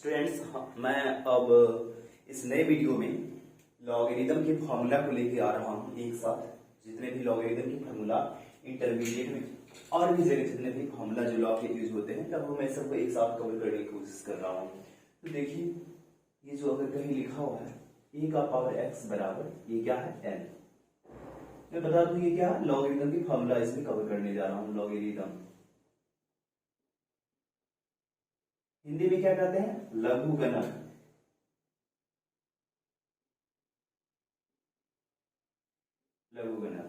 Students, मैं अब इस नए वीडियो में लॉगरिदम के फॉर्मूला को लेके आ रहा हूँ। एक साथ जितने भी लॉगरिदम के फॉर्मूला इंटरमीडिएट में और भी जगह जितने भी फॉर्मूला जो लॉग के यूज होते हैं, तब मैं सबको एक साथ कवर करने की कोशिश कर रहा हूँ। तो देखिए, ये जो अगर कहीं लिखा हुआ है e का पावर x बराबर, ये क्या है n। मैं बता दूं ये क्या है, लॉगरिदम की फॉर्मूला इसमें कवर करने जा रहा हूँ। लॉगरिदम हिंदी में क्या कहते हैं, लघुगणक। लघुगणक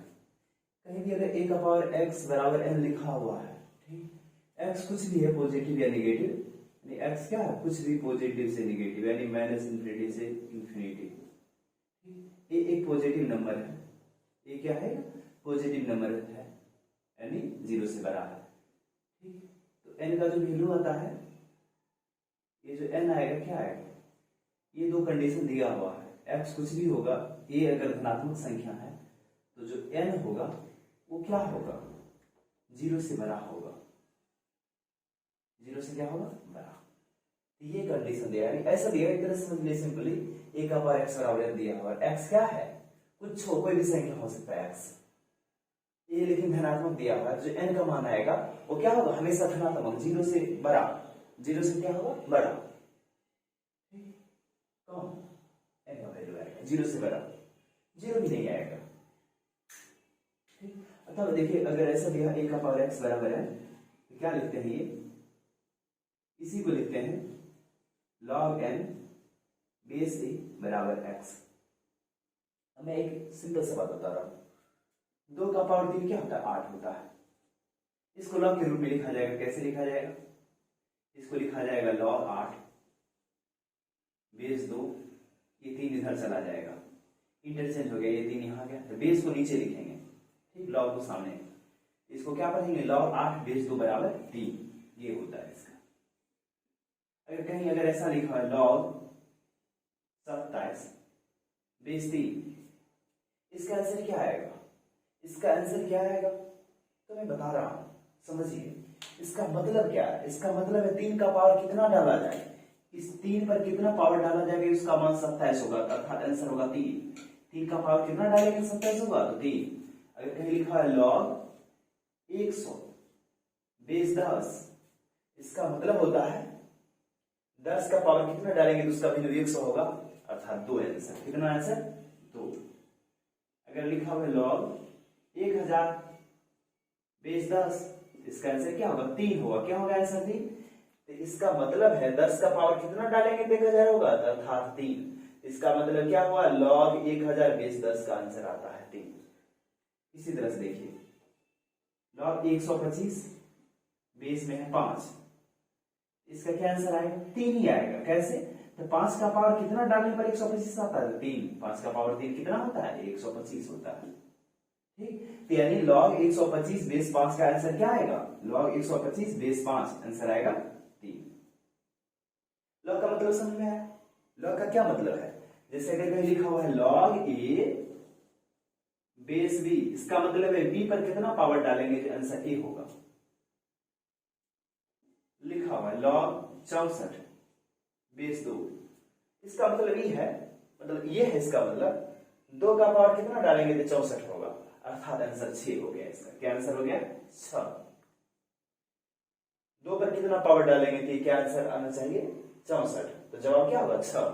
कहीं भी अगर a का पावर x बराबर n लिखा हुआ है, ठीक, x कुछ भी है, पॉजिटिव या नेगेटिव, यानी x क्या है, कुछ भी पॉजिटिव से नेगेटिव, यानी माइनस इंफिनिटी से इंफिनिटी। ये एक पॉजिटिव नंबर है, ये क्या है, पॉजिटिव नंबर है, यानी 0 से बड़ा है। ठीक, तो n का जो वैल्यू आता है, ये जो n आएगा क्या आएगा, ये दो कंडीशन दिया हुआ है, x कुछ भी होगा, ये अगर धनात्मक संख्या है तो जो n होगा वो क्या होगा, 0 से बड़ा होगा। 0 से क्या होगा, बड़ा। तो ये कंडीशन दिया है, ऐसा दिया है, एक तरह से समझ लीजिए सिंपली a का पावर x बराबर दिया हुआ है। x क्या है, कुछ हो, कोई भी संख्या हो सकता है x, ये लेकिन धनात्मक दिया हुआ है। जो n का मान आएगा वो क्या होगा, हमेशा धनात्मक, 0 से बड़ा। 0 से क्या होगा, बड़ा। कौन, n का वैल्यू आएगा 0 से बड़ा, 0 भी नहीं आएगा। अतः देखिए, अगर ऐसा दिया a का पावर x बराबर है, तो क्या लिखते हैं, ये इसी को लिखते हैं log n बेस a बराबर x। मैं एक सिंपल सा बात बता रहा हूं, 2 का पावर 3 क्या होता है, 8 होता है। इसको log के रूप में लिखा जाएगा, कैसे लिखा जाएगा, इसको लिखा जाएगा log 8 बेस 2, ये 3 इधर चला जाएगा, इंटरचेंज हो गया, ये 3 यहां गया, तो बेस को नीचे लिखेंगे, ठीक, लॉग को सामने, इसको क्या पढ़ेंगे, log 8 बेस 2 बराबर 3, ये होता है इसका। अगर कहीं अगर ऐसा लिखा है log 27 बेस 3, इसका आंसर क्या आएगा, इसका आंसर क्या आएगा, तो मैं बता रहा हूं, समझिए इसका मतलब क्या है। इसका मतलब है 3 का पावर कितना डाला जाए, इस 3 पर कितना पावर डाला जाएगा, उसका मान 27 होगा, अर्थात आंसर होगा 3। 3 का पावर कितना डालेंगे, 27 होगा, तो 3। अगर कहीं लिखा है log 100 बेस 10, इसका मतलब होता है 10 का पावर कितना डालेंगे तो उसका वैल्यू 100 होगा, अर्थात 2 आंसर। कितना आंसर, 2। अगर लिखा हुआ log 1000 बेस 10, इसका आंसर क्या होगा, 3 होगा। क्या होगा आंसर, 3। तो इसका मतलब है 10 का पावर कितना डालेंगे तो 1000 होगा, अर्थात 3। इसका मतलब क्या हुआ, log 1000 बेस 10 का आंसर आता है 3। इसी तरह से देखिए, log 125 बेस में है 5, इसका क्या आंसर आएगा, 3 ही आएगा। कैसे, तो 5 का पावर कितना डालने पर 125 आता है, 3। 5 का पावर 3 कितना होता है, 125 होता है। ठीक, तो यानी log 125 बेस 5 का आंसर क्या आएगा, log 125 बेस 5 आंसर आएगा 3। log का मतलब समझ में आया, log का क्या मतलब है, जैसे अगर कहीं लिखा हुआ है log a बेस b, इसका मतलब है b पर कितना पावर डालेंगे तो आंसर a होगा। लिखा हुआ है log 64 बेस 2, इसका मतलब ये है, मतलब ये है, इसका मतलब 2 का पावर कितना डालेंगे तो 64 होगा, अर्थात आंसर 6 हो गया। इसका क्या आंसर हो गया, 6। 2 पर कितना पावर डालेंगे तो क्या आंसर आना चाहिए, 64, तो जवाब क्या होगा, 6।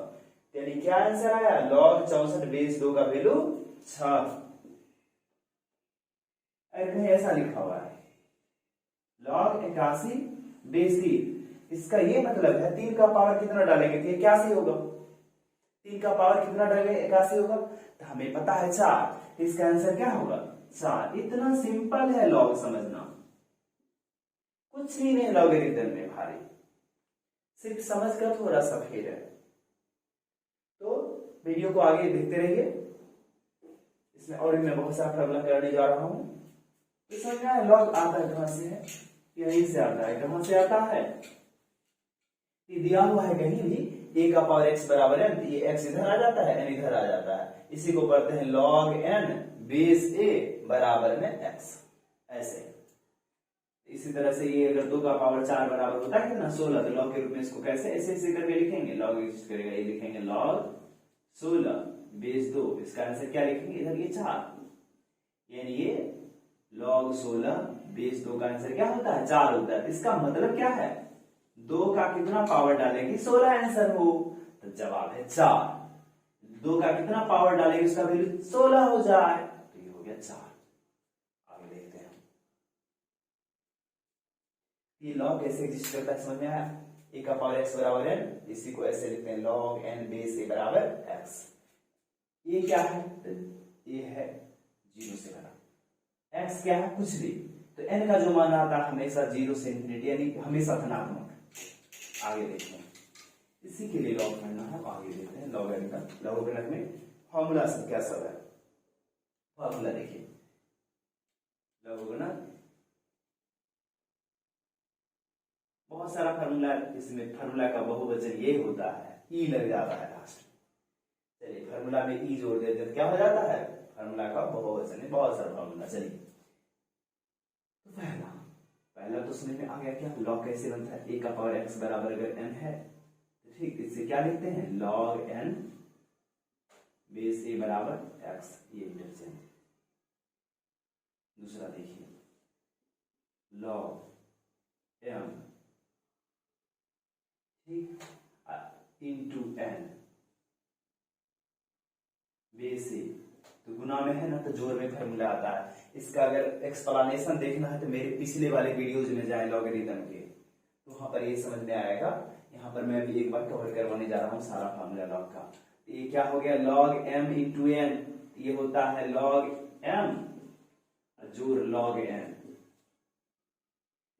यानी क्या आंसर आया, log 64 बेस 2 का वैल्यू 6। अगर कहीं ऐसा लिखा हुआ है log 81 बेस 3, इसका ये मतलब है 3 का पावर कितना डालेंगे तो 81 होगा। 3 का पावर कितना डालेंगे, 81 होगा, तो हमें पता है 4, इसका आंसर क्या होगा, 4। इतना सिंपल है लॉग समझना, कुछ भी नहीं लॉगरिथम में भारी, सिर्फ समझ कर थोड़ा सा फेर है। तो वीडियो को आगे देखते रहिए, इसमें और भी मैं बहुत सारा फॉर्मूला करने जा रहा हूं। तो समझ में आया, लॉग आता है कहां से है, यहीं से आता है। कहां से आता है, ये दिया हुआ है कहीं भी a का पावर x बराबर n, तो ये x इधर आ जाता है, n इधर आ जाता है, इसी को पढ़ते हैं log n बेस a बराबर में x। ऐसे इसी तरह से ये अगर 2 का पावर 4 बराबर होता है ना 16, तो लॉग के रूप में इसको कैसे ऐसे ऐसे करके लिखेंगे, लॉग एग्जिस्ट करेगा, ये लिखेंगे लॉग 16 बेस 2। इसका आंसर क्या लिखेंगे, इधर ये 4, यानी ये लॉग 16 बेस 2 का आंसर क्या होता है, 4 होता है। इसका मतलब क्या है, 2 का कितना पावर डालेंगे 16 आंसर हो, तो जवाब है 4। 2 का कितना पावर डालेंगे उसका वैल्यू 16 हो जाए, तो ये हो गया 4। आगे देखते हैं ये लॉग कैसे एग्जिस्ट करता है, समझ में आया। ए का पावर एक्स बराबर एन, इसी को ऐसे लिखते हैं लॉग एन बेस ए बराबर एक्स। ये क्या है, ये है 0 से बड़ा, एक्स क्या है कुछ भी, तो एन का जो मान आता है हमेशा 0 से इंफिनिटी, यानी हमेशा धनात्मक। आगे देखते हैं इसी के लिए लॉग पढ़ना है, आगे देखते हैं लॉगरिथम। लॉगरिथम में फॉर्मूला सब क्या सब है, फॉर्मूला देखिए लॉगरिथम बहुत सारा फार्मूला, इसमें फार्मूला का बहुवचन ये होता है, ई लग जाता है लास्ट। चलिए फार्मूला में ई जोड़ देते हैं, क्या हो जाता है, फार्मूला का बहुवचन है, बहुत सारा फार्मूला। चलिए तो पहला तो समझ में आ गया क्या, लॉग कैसे बनता है, ए का पावर एक्स बराबर अगर एन है तो ठीक, इससे क्या लिखते हैं लॉग एन बेस ए बराबर एक्स, ये इंटरचेंज। दूसरा देखिए लॉग एम ठीक इंटू एन बेस ए, तो गुना में है ना तो जोड़ में फार्मूला आता है। इसका अगर एक्सप्लेनेशन देखना है तो मेरे पिछले वाले वीडियोज में जाए लॉगरिथम के, तो वहां पर ये समझ में आएगा। यहाँ पर मैं भी एक बार कवर करवाने जा रहा हूँ सारा फार्मूला लॉग का। ये क्या हो गया लॉग एम इंटू एन, ये होता है लॉग एम जोड़ लॉग एन,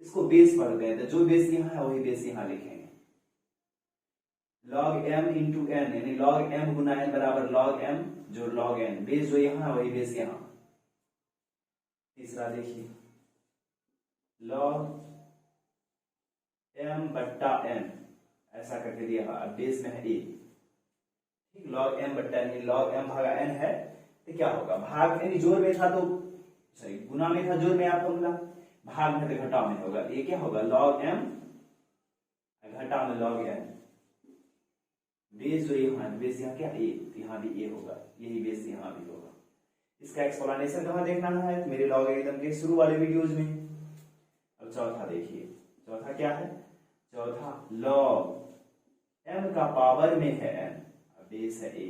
इसको बेस पढ़ गए, तो जो बेस यहाँ है वही बेस यहाँ लिखेंगे। लॉग एम इंटू एन यानी लॉग एम गुना एन बराबर लॉग एम जो लॉग एन, बेस जो यहां है वही बेस यहां। तीसरा देखिए लॉग एम बट्टा एन, ऐसा करके दिया है, बेस में है ए ठीक, लॉग एम बट्टा एन, लॉग एम भागा एन है तो क्या होगा, भाग यानी जोड़ में था तो सॉरी गुना में था, जोड़ में आप फॉर्मूला, भाग में तो घटाव में होगा, ये क्या होगा लॉग एम घटा में लॉग एन, बेस जो यहाँ बेस यहाँ क्या ए, तो यहाँ भी ए होगा, यही बेस यहाँ भी होगा। इसका एक्सप्लेनेशन कहाँ देखना है, तो मेरे लॉगरिथम के शुरू वाले वीडियोज में। अब चौथा देखिए, चौथा क्या है, चौथा लॉग एम का पावर में है एन, बेस है ए,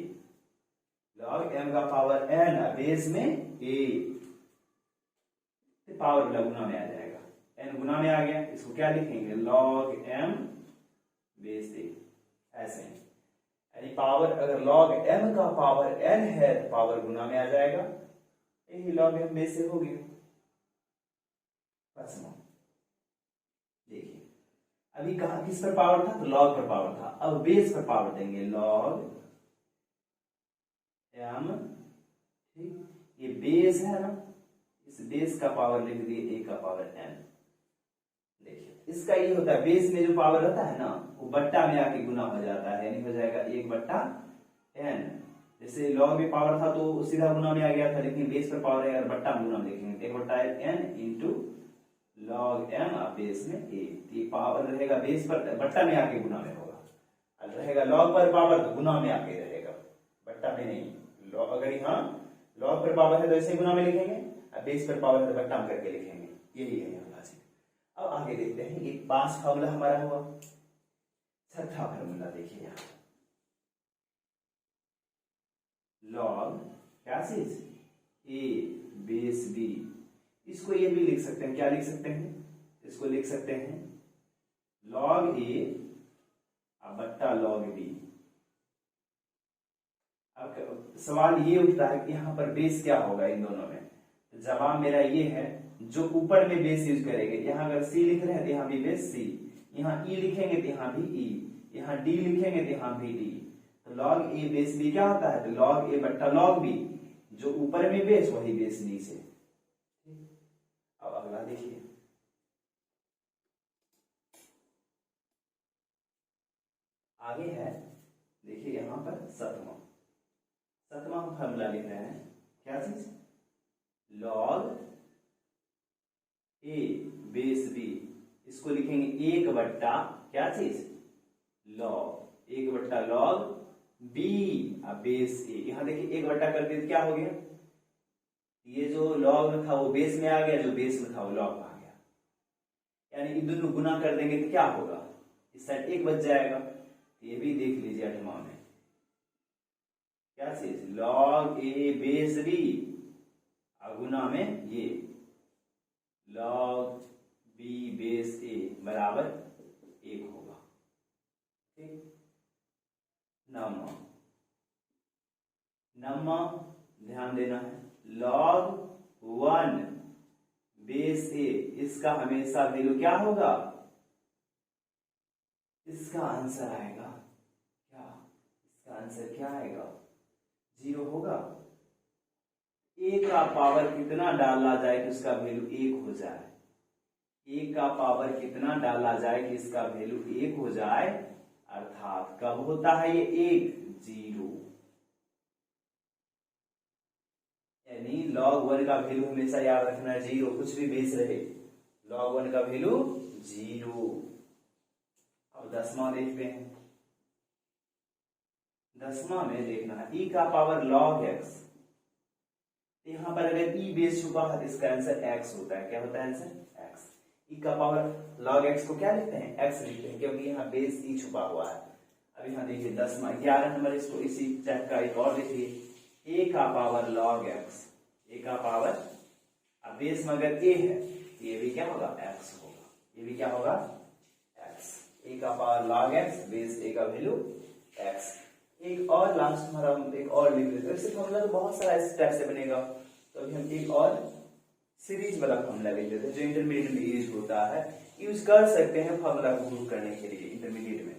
लॉग एम का पावर एन बेस में ए, पावर गुना में आ जाएगा, एन गुना में आ गया, इसको क्या लिखेंगे लॉग एम बेस ए, ऐसे यानी पावर अगर लॉग एम का पावर एन है तो पावर गुना में आ जाएगा, यही लॉग एम बेस से हो गया। देखिए अभी कहा किस पर पावर था, तो लॉग पर पावर था, अब बेस पर पावर देंगे लॉग एम ठीक, ये बेस है ना, इस बेस का पावर लिख दिए ए का पावर एन। देखिए इसका ये होता है बेस में जो पावर होता है ना वो बट्टा में आके गुना हो जाता है, यानी हो जाएगा 1 बट्टा एन। जैसे लॉग में पावर था तो सीधा गुना में आ गया था, लेकिन बेस पर पावर है अगर बट्टा में गुना में लिखेंगे 1 बट्टा n into log m base में ए, ये पावर रहेगा बेस पर बट्टा में आके गुना में होगा, और रहेगा लॉग पर पावर तो गुना में आके रहेगा, बट्टा में नहीं। लॉग अगर यहाँ लॉग पर पावर है तो ऐसे गुना में लिखेंगे, और बेस पर पावर है तो बट्टा में करके लिखेंगे, यही है यहाँ लॉजिक। अब आगे देखते हैं, एक 5 फार्मूला हमारा हुआ। छठा फार्मूला देखिए यहाँ लॉग क्या चीज ए बेस बी, इसको ये भी लिख सकते हैं, क्या लिख सकते हैं, इसको लिख सकते हैं लॉग ए बट्टा लॉग बी। अब सवाल ये उठता है कि यहाँ पर बेस क्या होगा इन दोनों में, तो जवाब मेरा ये है जो ऊपर में बेस यूज करेंगे, यहाँ अगर सी लिख रहे हैं तो यहाँ भी बेस सी, यहाँ ई लिखेंगे तो यहाँ भी ई, यहाँ डी लिखेंगे तो यहाँ भी डी, तो लॉग ए बेस बी क्या होता है, तो लॉग ए बट्टा लॉग बी, जो ऊपर में बेस वही बेस नीचे। अब अगला देखिए आगे है, देखिए यहाँ पर सतवां फार्मूला लिख रहे हैं, क्या चीज लॉग ए बेस बी, इसको लिखेंगे 1 बट्टा क्या चीज, लॉग, 1 बट्टा लॉग बी अब बेस ए। यहां देखिए 1 बट्टा कर दिए तो क्या हो गया, ये जो लॉग में था वो बेस में आ गया, जो बेस में था वो लॉग में आ गया, यानी इन दोनों गुना कर देंगे तो क्या होगा, इस साइड 1 बच जाएगा। ये भी देख लीजिए 8वां में क्या चीज, लॉग ए बेस बी गुना में ये लॉग बी बेस ए बराबर 1 होगा। ठीक, नम्मा ध्यान देना है, लॉग 1 बेस ए, इसका हमेशा वैल्यू क्या होगा, इसका आंसर आएगा क्या, इसका आंसर क्या आएगा, 0 होगा। ए का पावर कितना डाला जाए कि उसका वैल्यू 1 हो जाए, ए का पावर कितना डाला जाए कि इसका वैल्यू 1 हो जाए, अर्थात कब होता है ये 1, 0, यानी log 1 का वैल्यू हमेशा याद रखना है 0, कुछ भी बेस रहे, log 1 का वैल्यू 0। अब 10वां देखते हैं, 10वां में देखना है e का पावर log x, यहां पर अगर e बेस छुपा है तो इसका आंसर x होता है, क्या होता है आंसर x। e का पावर log x को क्या लिखते हैं, x लिखते हैं, क्योंकि यहाँ बेस e छुपा हुआ है। अब यहाँ देखिए 10वां 11 नंबर, इसको इसी टाइप का एक और देखिए, a का पावर log x, a का पावर, अब बेस में अगर a है तो ये भी क्या होगा x होगा, ये भी क्या होगा x, a का power log x, base a का वैल्यू x। एक और लास्ट हमारा एक और लिख लेते हैं, वैसे फॉर्मूला तो बहुत सारा इस टाइप से बनेगा, तो अभी हम एक और सीरीज वाला फॉर्मूला लिख लेते हैं जो इंटरमीडिएट में यूज होता है, यूज कर सकते हैं फॉर्मूला को प्रूव करने के लिए इंटरमीडिएट में।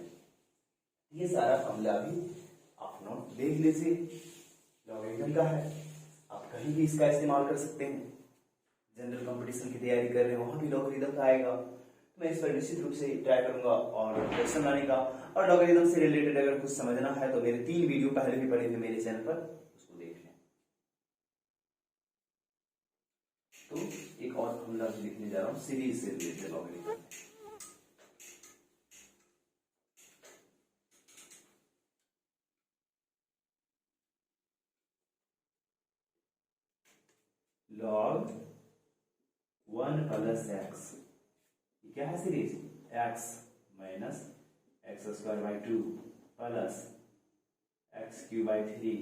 ये सारा फॉर्मूला भी आप नोट देख लीजिए, लॉगरिथम का है, आप कहीं भी इसका इस्तेमाल कर सकते हैं, जनरल कंपटीशन की तैयारी कर रहे हैं वहां भी लॉगरिथम का आएगा, मैं इस पर निश्चित रूप से ट्राई करूंगा और क्वेश्चन बनाने का। और लॉगरिथम से रिलेटेड अगर कुछ समझना है तो मेरे 3 वीडियो पहले भी पड़े थे मेरे चैनल पर, उसको देख लें। तो एक और फॉर्मूला लिखने जा रहा हूं सीरीज से related logarithm. log 1 plus x, क्या है series, x minus x square by 2 plus x cube by 3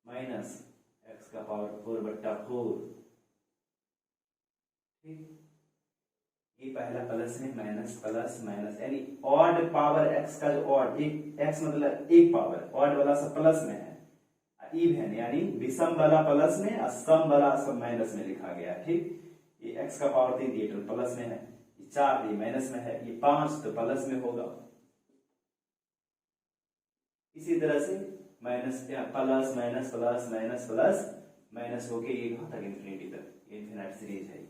minus x का पावर 4 बट्टा 4। ठीक, ये पहला प्लस में माइनस प्लस माइनस, यानी ऑड पावर x का जो ऑड, एक x मतलब एक पावर, ऑड वाला सब प्लस में है, इवन यानी विषम वाला प्लस में और सम वाला सब माइनस में लिखा गया है। ठीक, ये x का पावर 3 ये प्लस में है, 4 ये माइनस में है, ये 5 तो प्लस में होगा। इसी तरह से minus plus minus plus minus plus minus होके ये कहां तक इंफिनिटी तक, इनफिनिट सीरीज है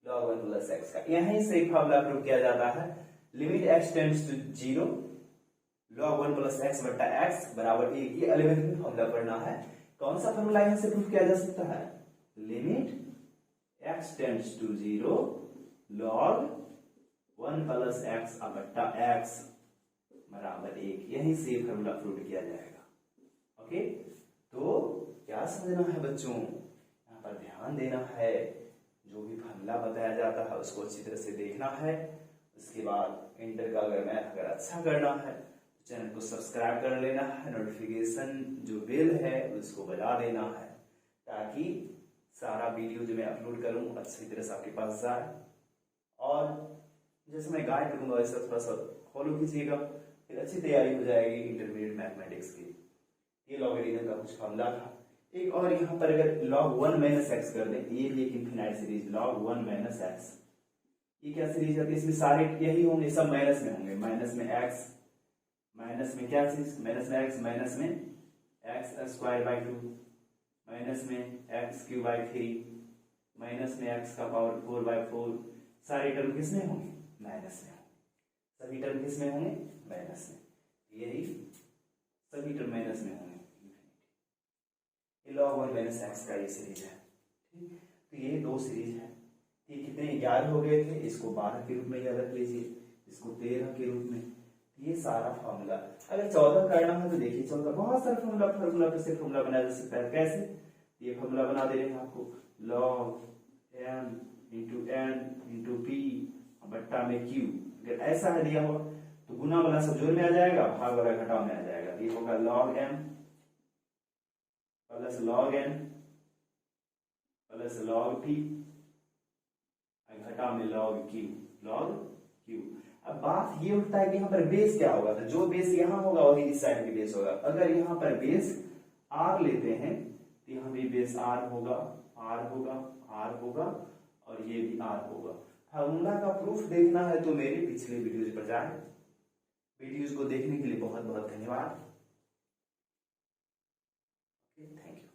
log 1 प्लस एक्स का। यहीं से एक फॉर्मूला प्रूव किया जाता है, limit x tends to 0 log 1 plus x बट्टा एक्स बराबर 1। ये 11th में फॉर्मूला पढ़ना है। कौन सा फॉर्मूला यहां से प्रूव किया जा सकता है, limit x tends to 0 log 1 plus x बट्टा एक्स बराबर 1। यहीं से फॉर्मूला प्रूव किया जाएगा। ओके, तो क्या समझना है बच्चों, यहाँ पर ध्यान देना है, जो भी फॉर्मूला बताया जाता है उसको अच्छी तरह से देखना है। उसके बाद इंटर का अगर मैथ अगर अच्छा करना है तो चैनल को सब्सक्राइब कर लेना है, नोटिफिकेशन जो बेल है उसको बजा देना है, ताकि सारा वीडियो जो मैं अपलोड करूं अच्छी तरह से आपके पास जाए। और जैसे मैं गाइड करूंगा वैसे थोड़ा सा फॉलो कीजिएगा, फिर अच्छी तैयारी हो जाएगी इंटरमीडिएट मैथमेटिक्स की। ये लॉगरिथम का कुछ फॉर्मूला था। एक और यहाँ पर अगर log 1 माइनस एक्स कर दें, ये भी एक infinite series log 1 minus x, ये क्या सीरीज है, इसमें सारे यही होंगे, सब माइनस में होंगे, माइनस में एक्स, माइनस में क्या चीज, माइनस में एक्स, माइनस में एक्स स्क्वायर बाई 2, माइनस में एक्स क्यूब बाई 3, माइनस में एक्स का पावर 4 बाई 4। सारे टर्म किसमें होंगे, माइनस में होंगे, सभी टर्म किसमें होंगे, माइनस में, यही सभी टर्म माइनस में होंगे। log 1 माइनस एक्स का ये सीरीज है। ठीक, तो ये 2 सीरीज है, ये कितने 11 हो गए थे, इसको 12 के रूप में याद रख लीजिए, इसको 13 के रूप में। ये सारा फॉर्मूला। अगर 14 करना है तो देखिए 14 बहुत सारा फॉर्मूला पे से फॉर्मूला बनाया जा सकता है। कैसे? ये फॉर्मूला बना दे रहे हैं आपको, log m into n into p बट्टा में q। अगर ऐसा है दिया हुआ तो गुना वाला सब जोड़ में आ जाएगा, भाग वाला घटाव में आ जाएगा। ये होगा log m plus log n plus log p घटाव में log q। अब बात ये उठता है कि यहाँ पर बेस क्या होगा, तो जो बेस यहाँ होगा वही इस साइड भी बेस होगा। अगर यहाँ पर बेस r लेते हैं तो यहाँ भी बेस r होगा, r होगा और ये भी r होगा। फार्मूला का प्रूफ देखना है तो मेरे पिछले वीडियोज पर जाएं। वीडियोज को देखने के लिए बहुत बहुत धन्यवाद। Thank you.